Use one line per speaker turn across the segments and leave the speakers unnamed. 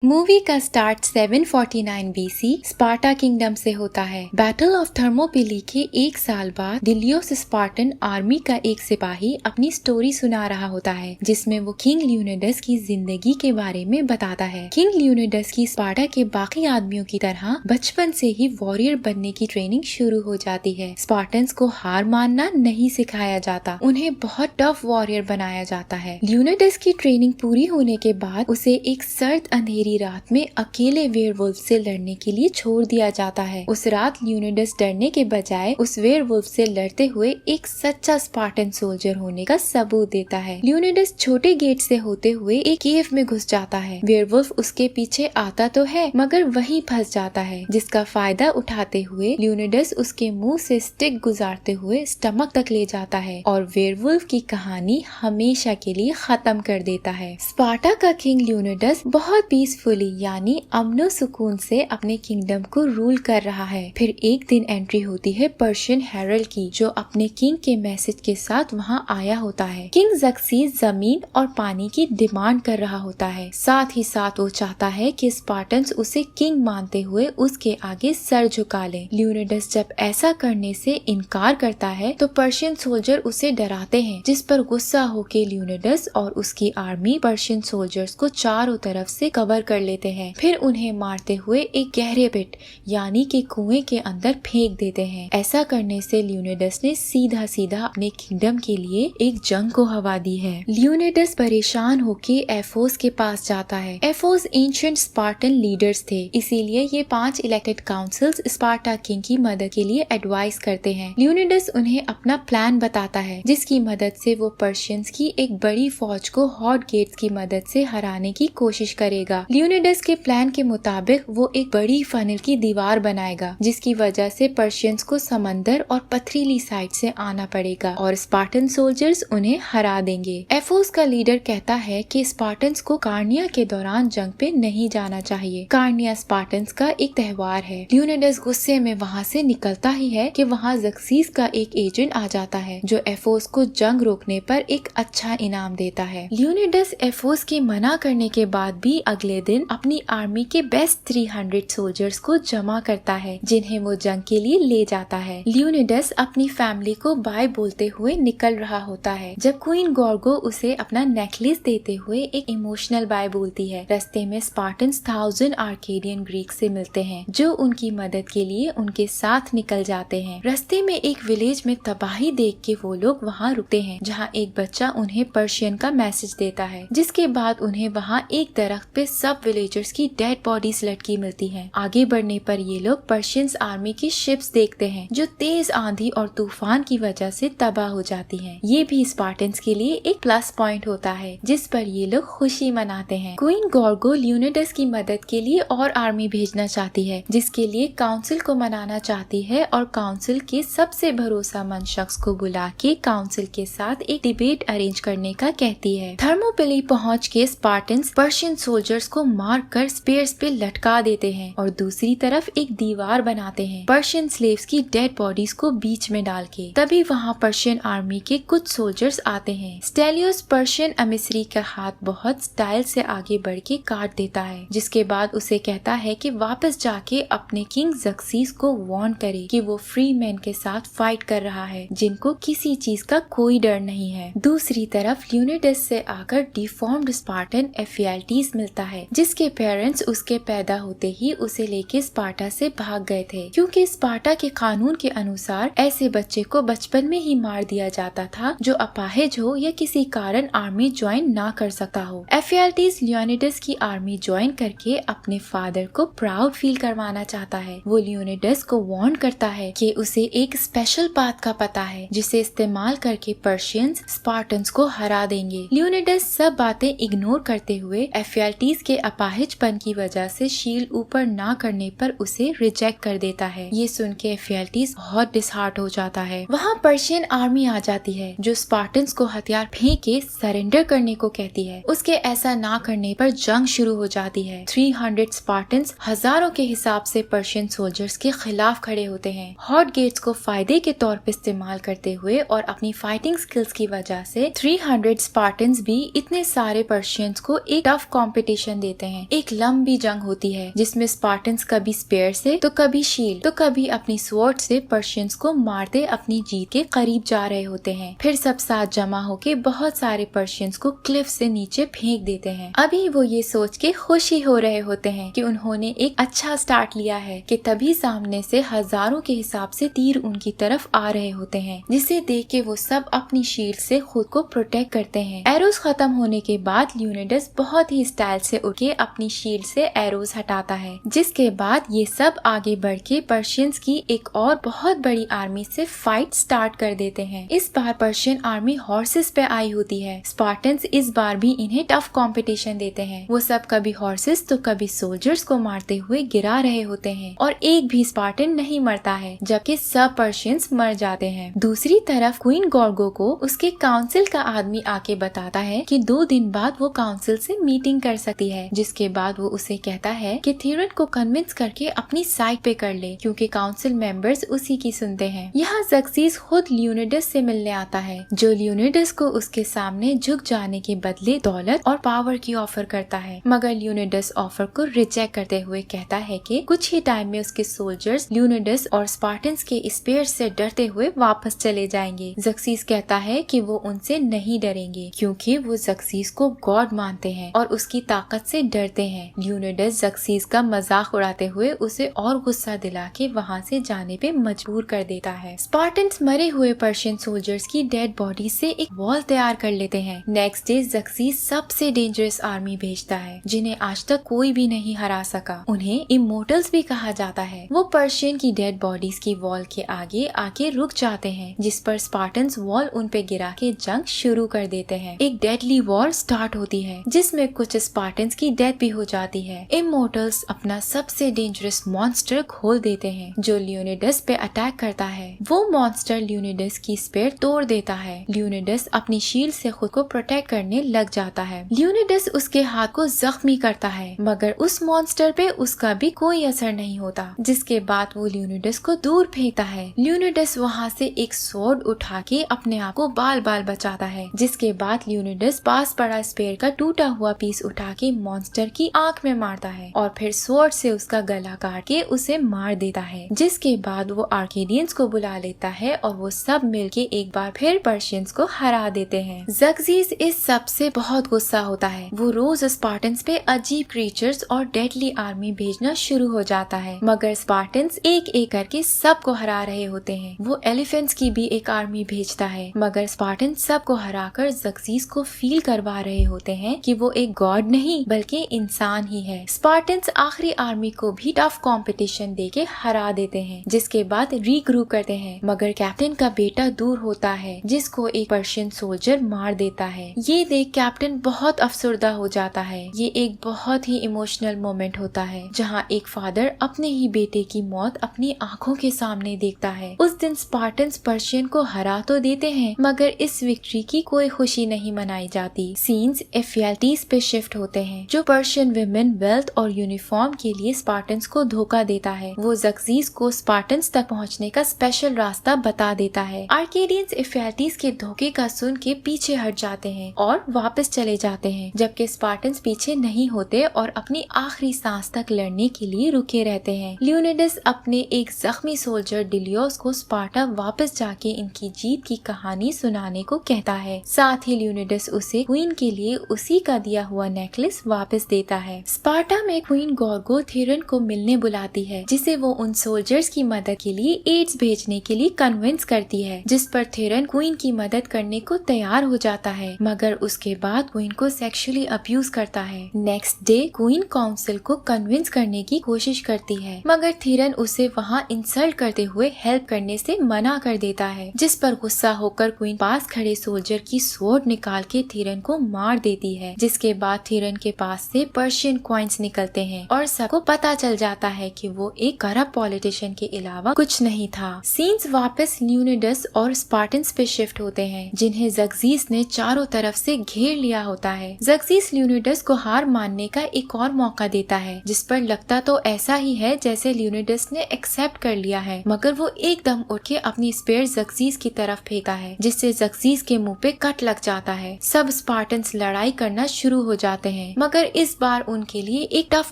Movie का start 749 BC Sparta kingdom से होता है। बैटल ऑफ थर्मोपिली के एक साल बाद दिलियोस स्पार्टन आर्मी का एक सिपाही अपनी स्टोरी सुना रहा होता है, जिसमें वो किंग ल्यूनिडस की जिंदगी के बारे में बताता है। किंग ल्यूनिडस की स्पार्टा के बाकी आदमियों की तरह बचपन से ही वॉरियर बनने की ट्रेनिंग शुरू हो जाती है। स्पार्टन्स को हार मानना नहीं सिखाया जाता, उन्हें बहुत टफ वॉरियर बनाया जाता है। ल्यूनिडस की ट्रेनिंग पूरी होने के बाद उसे एक सर्द अंधेरी रात में अकेले वेयरवुल्फ से लड़ने के लिए छोड़ दिया जाता है। उस रात ल्यूनिडस डरने के बजाय उस वेयरवुल्फ से लड़ते हुए एक सच्चा स्पार्टन सोल्जर होने का सबूत देता है। ल्यूनिडस छोटे गेट से होते हुए एक केव में घुस जाता है। वेयरवुल्फ उसके पीछे आता तो है मगर वहीं फंस जाता है, जिसका फायदा उठाते हुए ल्यूनिडस उसके मुंह से स्टिक गुजारते हुए स्टमक तक ले जाता है और वेयरवुल्फ की कहानी हमेशा के लिए खत्म कर देता है। स्पार्टा का किंग ल्यूनिडस बहुत पीसफुली यानी अमनो सुकून से अपने किंगडम को रूल कर रहा है। फिर एक दिन एंट्री होती है पर्शियन हेरल्ड की, जो अपने किंग के मैसेज के साथ वहाँ आया होता है। किंग ज़क्सीस जमीन और पानी की डिमांड कर रहा होता है। साथ ही साथ वो चाहता है कि स्पार्टन्स उसे किंग मानते हुए उसके आगे सर झुका लें। ल्यूनिडस जब ऐसा करने से इनकार करता है तो पर्शियन सोल्जर उसे डराते हैं, जिस पर गुस्सा होकर ल्यूनिडस और उसकी आर्मी पर्शियन सोल्जर्स को चारों तरफ से कवर कर लेते हैं। फिर उन्हें मारते हुए एक गहरे पिट यानी कि कुएं के अंदर फेंक देते हैं। ऐसा करने से ल्यूनिडस ने सीधा सीधा अपने किंगडम के लिए एक जंग को हवा दी है। ल्यूनिडस परेशान होकर एफोस के पास जाता है। एफोस एंशिएंट स्पार्टन लीडर्स थे, इसीलिए ये 5 इलेक्टेड काउंसिल्स स्पार्टा किंग की मदद के लिए एडवाइस करते हैं। ल्यूनिडस उन्हें अपना प्लान बताता है, जिसकी मदद से वो पर्शियंस की एक बड़ी फौज को हॉट गेट्स की मदद से हराने की कोशिश करेगा। ल्यूनिडस के प्लान के मुताबिक वो एक बड़ी फनल की दीवार बनाएगा, जिसकी वजह से पर्शियंस को समंदर और पथरीली साइड से आना पड़ेगा और स्पार्टन सोल्जर्स उन्हें हरा देंगे। एफोस का लीडर कहता है कि स्पार्टन्स को कार्निया के दौरान जंग पे नहीं जाना चाहिए। कार्निया स्पार्टन्स का एक त्योहार है। ल्यूनिडस गुस्से में वहाँ से निकलता ही है कि वहाँ ज़क्सीस का एक एजेंट आ जाता है, जो एफोस को जंग रोकने पर एक अच्छा इनाम देता है। ल्यूनिडस एफोस के मना करने के बाद भी अगले दिन अपनी आर्मी के बेस्ट 300 सोल्जर्स को जमा करता है, जिन्हें वो जंग के लिए ले जाता है। ल्यूनिडस अपनी फैमिली को बाय बोलते हुए निकल रहा होता है, जब क्वीन गोर्गो उसे अपना नेकलेस देते हुए एक इमोशनल बाय बोलती है। रास्ते में स्पार्टन्स 1000 आर्केडियन ग्रीक से मिलते हैं, जो उनकी मदद के लिए उनके साथ निकल जाते हैं। रास्ते में एक विलेज में तबाही देख के वो लोग वहाँ रुकते हैं, जहाँ एक बच्चा उन्हें पर्शियन का मैसेज देता है, जिसके बाद उन्हें वहाँ एक दरख्त पे सब विलेजर्स की डेड बॉडीज लटकी मिलती हैं। आगे बढ़ने पर ये लोग पर्शियंस आर्मी की शिप्स देखते हैं, जो तेज आंधी और तूफान की वजह से तबाह हो जाती हैं। ये भी स्पार्टन्स के लिए एक प्लस पॉइंट होता है, जिस पर ये लोग खुशी मनाते हैं। क्वीन गोर्गो ल्यूनिडस की मदद के लिए और आर्मी भेजना चाहती है, जिसके लिए काउंसिल को मनाना चाहती है और काउंसिल के सबसे भरोसेमंद शख्स को बुला के काउंसिल के साथ एक डिबेट अरेंज करने का कहती है। थर्मोपिली पहुँच के स्पार्टन्स पर्शियन सोल्जर्स को मार कर स्पेयर्स पे लटका देते हैं और दूसरी तरफ एक दीवार बनाते हैं पर्शियन स्लेव्स की डेड बॉडीज को बीच में डाल के। तभी वहाँ पर्शियन आर्मी के कुछ सोल्जर्स आते हैं। स्टेलियोस पर्शियन एमिसरी का हाथ बहुत स्टाइल से आगे बढ़ के काट देता है, जिसके बाद उसे कहता है कि वापस जाके अपने किंग ज़क्सीस को वार्न करे कि वो फ्री मैन के साथ फाइट कर रहा है, जिनको किसी चीज का कोई डर नहीं है। दूसरी तरफ ल्यूनिडस से आकर डिफॉर्म्ड स्पार्टन एफियाल्टीज मिलता है, जिसके पेरेंट्स उसके पैदा होते ही उसे लेके स्पार्टा से भाग गए थे, क्योंकि स्पार्टा के कानून के अनुसार ऐसे बच्चे को बचपन में ही मार दिया जाता था जो अपाहिज हो या किसी कारण आर्मी ज्वाइन ना कर सकता हो। एफियाल्टीज ल्यूनिडस की आर्मी ज्वाइन करके अपने फादर को प्राउड फील करवाना चाहता है। वो ल्यूनिडस को वार्न करता है कि उसे एक स्पेशल पाथ का पता है, जिसे इस्तेमाल करके पर्शियंस स्पार्टन्स को हरा देंगे। ल्यूनिडस सब बातें इग्नोर करते हुए एफियाल्टीज के अपाहिजपन की वजह से शील्ड ऊपर ना करने पर उसे रिजेक्ट कर देता है। ये सुन के एफियाल्टीज बहुत डिसहार्ट हो जाता है। वहाँ पर्शियन आर्मी आ जाती है, जो स्पार्टन्स को हथियार फेंक के सरेंडर करने को कहती है। उसके ऐसा ना करने पर जंग शुरू हो जाती है। 300 स्पार्टन्स हजारों के हिसाब से पर्शियन सोल्जर्स के खिलाफ खड़े होते हैं। हॉट गेट्स को फायदे के तौर पर इस्तेमाल करते हुए और अपनी फाइटिंग स्किल्स की वजह से 300 स्पार्टन्स भी इतने सारे पर्शियंस को एक टफ कॉम्पिटिशन देते हैं। एक लंबी जंग होती है जिसमें स्पार्टन्स कभी स्पेयर से तो कभी शील्ड तो कभी अपनी स्वॉर्ड से पर्शियंस को मारते अपनी जीत के करीब जा रहे होते हैं। फिर सब साथ जमा होके बहुत सारे पर्शियंस को क्लिफ से नीचे फेंक देते हैं। अभी वो ये सोच के खुशी हो रहे होते हैं कि उन्होंने एक अच्छा स्टार्ट लिया है कि तभी सामने से हजारों के हिसाब से तीर उनकी तरफ आ रहे होते हैं, जिसे देख के वो सब अपनी शील्ड से खुद को प्रोटेक्ट करते हैं। एरोज खत्म होने के बाद ल्यूनिडस बहुत ही स्टाइल से उठ के अपनी शील्ड से एरोज हटाता है, जिसके बाद ये सब आगे बढ़ के पर्शियंस की एक और बहुत बड़ी आर्मी से फाइट स्टार्ट कर देते हैं। इस बार पर्शियन आर्मी हॉर्सेस पे आई होती है। स्पार्टन्स इस बार भी इन्हें टफ कंपटीशन देते हैं। वो सब कभी हॉर्सेस तो कभी सोल्जर्स को मारते हुए गिरा रहे होते हैं और एक भी स्पार्टन नहीं मरता है, जबकि सब पर्शियंस मर जाते हैं। दूसरी तरफ क्वीन गॉर्गो को उसके काउंसिल का आदमी आके बताता है कि 2 दिन बाद वो काउंसिल से मीटिंग कर सकती है, जिसके बाद वो उसे कहता है कि थीरन को कन्विंस करके अपनी साइड पे कर ले, क्योंकि काउंसिल मेंबर्स उसी की सुनते हैं। यहाँ ज़क्सीस खुद ल्यूनिडस से मिलने आता है, जो ल्यूनिडस को उसके सामने झुक जाने के बदले दौलत और पावर की ऑफर करता है, मगर ल्यूनिडस ऑफर को रिजेक्ट करते हुए कहता है कि कुछ ही टाइम में उसके सोल्जर्स ल्यूनिडस और स्पार्टन्स के स्पेयर से डरते हुए वापस चले जाएंगे। ज़क्सीस कहता है कि वो उनसे नहीं डरेंगे क्योंकि वो ज़क्सीस को गॉड मानते हैं और उसकी ताकत से डरते हैं। ल्यूनिडस ज़क्सीस का मजाक उड़ाते हुए उसे और गुस्सा दिला के वहाँ से जाने पे मजबूर कर देता है। स्पार्टन्स मरे हुए पर्शियन सोल्जर्स की डेड बॉडी से एक वॉल तैयार कर लेते हैं। नेक्स्ट डे ज़क्सीस सबसे डेंजरस आर्मी भेजता है, जिन्हें आज तक कोई भी नहीं हरा सका। उन्हें इमोर्टल्स भी कहा जाता है। वो पर्शियन की डेड बॉडीज की वॉल के आगे आके रुक जाते हैं, जिस पर स्पार्टन्स वॉल उन पे गिरा के जंग शुरू कर देते हैं। एक डेडली वॉर स्टार्ट होती है जिसमें कुछ स्पार्टन्स की डेथ भी हो जाती है। इमोर्टल्स अपना सबसे डेंजरस मॉन्स्टर खोल देते हैं जो ल्यूनिडस पे अटैक करता है। वो मॉन्स्टर ल्यूनिडस की स्पेयर तोड़ देता है। ल्यूनिडस अपनी शील्ड से खुद को प्रोटेक्ट करने लग जाता है। ल्यूनिडस उसके हाथ को जख्मी करता है, मगर उस मॉन्स्टर पे उसका भी कोई असर नहीं होता, जिसके बाद वो ल्यूनिडस को दूर फेंकता है। ल्यूनिडस वहाँ से एक स्वॉर्ड उठा के अपने आप को बाल बाल बचाता है, जिसके बाद ल्यूनिडस पास पड़ा स्पेयर का टूटा हुआ पीस उठा के मॉन्स्टर की आंख में मारता है और फिर स्वॉर्ड से उसका गला काट के उसे मार देता है, जिसके बाद वो आर्केडियंस को बुला लेता है और वो सब मिलके एक बार फिर पर्शियंस को हरा देते हैं। ज़क्सीस इस सब से बहुत गुस्सा होता है। वो रोज स्पार्टन्स पे अजीब क्रीचर्स और डेडली आर्मी भेजना शुरू हो जाता है, मगर स्पार्टन्स एक एक करके सबको हरा रहे होते हैं। वो एलिफेंट्स की भी एक आर्मी भेजता है, मगर स्पार्टन्स सबको हराकर ज़क्सीस को फील करवा रहे होते हैं कि वो एक गॉड नहीं बल्कि इंसान ही है। स्पार्टन्स आखिरी आर्मी को भी टफ कंपटीशन देके हरा देते हैं, जिसके बाद रीग्रुप करते हैं, मगर कैप्टन का बेटा दूर होता है, जिसको एक पर्शियन सोल्जर मार देता है। ये देख कैप्टन बहुत अफसरदा हो जाता है। ये एक बहुत ही इमोशनल मोमेंट होता है, जहाँ एक फादर अपने ही बेटे की मौत अपनी आंखों के सामने देखता है। उस दिन स्पार्टन्स पर्शियन को हरा तो देते हैं, मगर इस विक्ट्री की कोई खुशी नहीं मनाई जाती। सीन्स एफियाल्टीज पे शिफ्ट होते हैं, जो पर्शियन विमेन वेल्थ और यूनिफॉर्म के लिए स्पार्टन्स को धोखा देता है। वो ज़क्सीस को स्पार्टन्स तक पहुँचने का स्पेशल रास्ता बता देता है। आर्केडियंस एफियाल्टीज के धोखे का सुन के पीछे हट जाते हैं और वापस चले जाते हैं, जबकि स्पार्टन्स पीछे नहीं होते और अपनी आखिरी सांस तक लड़ने के लिए रुके रहते हैं। ल्यूनिडस अपने एक जख्मी सोल्जर डिलियोस को स्पार्टा वापस जाके इनकी जीत की कहानी सुनाने को कहता है। साथ ही ल्यूनिडस उसे क्वीन के लिए उसी का दिया हुआ नेकलेस वापस देता है। स्पार्टा में क्वीन गॉर्गो थीरन को मिलने बुलाती है, जिसे वो उन सोल्जर्स की मदद के लिए एड्स भेजने के लिए कन्विंस करती है, जिस पर थीरन क्वीन की मदद करने को तैयार हो जाता है, मगर उसके बाद क्वीन को सेक्सुअली अब्यूज करता है। नेक्स्ट डे क्वीन काउंसिल को कन्विंस करने की कोशिश करती है, मगर थीरन उसे वहाँ इंसल्ट करते हुए हेल्प करने से मना कर देता है, जिस पर गुस्सा होकर क्वीन पास खड़े सोल्जर की स्वॉर्ड निकाल के थीरन को मार देती है, जिसके बाद थीरन के पास से पर्शियन कॉइन्स निकलते हैं और सबको पता चल जाता है कि वो एक करप्ट पॉलिटिशियन के अलावा कुछ नहीं था। सीन्स वापस ल्यूनिडस और स्पार्टन्स पे शिफ्ट होते हैं, जिन्हें ज़क्सीस ने चारों तरफ से घेर लिया होता है। ज़क्सीस ल्यूनिडस को हार मानने का एक और मौका देता है, जिस पर लगता तो ऐसा ही है जैसे ल्यूनिडस ने एक्सेप्ट कर लिया है, मगर वो एकदम उठ के अपनी स्पेयर ज़क्सीस की तरफ फेंकता है, जिससे ज़क्सीस के मुंह पे कट लग जाता है। सब स्पार्टन्स लड़ाई करना शुरू हो जाते हैं, मगर मगर इस बार उनके लिए एक टफ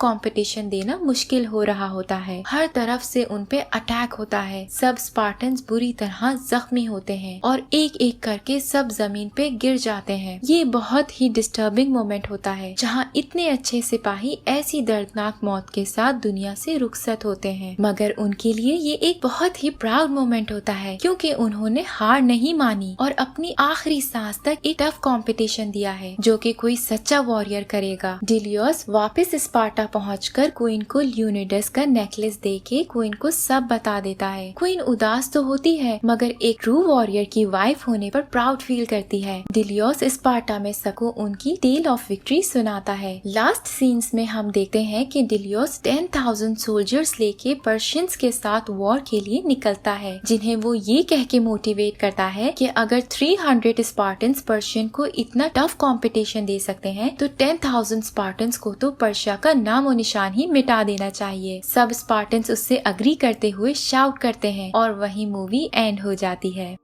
कंपटीशन देना मुश्किल हो रहा होता है। हर तरफ से उन पे अटैक होता है। सब स्पार्टन्स बुरी तरह जख्मी होते हैं और एक एक करके सब जमीन पे गिर जाते हैं। ये बहुत ही डिस्टर्बिंग मोमेंट होता है जहाँ इतने अच्छे सिपाही ऐसी दर्दनाक मौत के साथ दुनिया से रुखसत होते हैं। मगर उनके लिए ये एक बहुत ही प्राउड मोमेंट होता है क्योंकि उन्होंने हार नहीं मानी और अपनी आखिरी सांस तक एक टफ कंपटीशन दिया है जो कि कोई सच्चा वॉरियर करेगा। डिलियोस वापस स्पार्टा पहुंचकर क्वीन को ल्यूनिडस का नेकलेस देके क्वीन को सब बता देता है। क्वीन उदास तो होती है मगर एक ट्रू वॉरियर की वाइफ होने पर प्राउड फील करती है। डिलियोस स्पार्टा में सबको उनकी टेल ऑफ विक्ट्री सुनाता है। लास्ट सीन्स में हम देखते हैं कि डिलियोस 10,000 सोल्जर्स लेके पर्शियंस के साथ वॉर के लिए निकलता है, जिन्हें वो ये कह के मोटिवेट करता है कि अगर 300 स्पार्टन्स पर्शियन को इतना टफ कंपटीशन दे सकते हैं तो 10,000 स्पार्टन्स को तो पर्शिया का नामो निशान ही मिटा देना चाहिए। सब स्पार्टन्स उससे अग्री करते हुए शाउट करते हैं और वही मूवी एंड हो जाती है।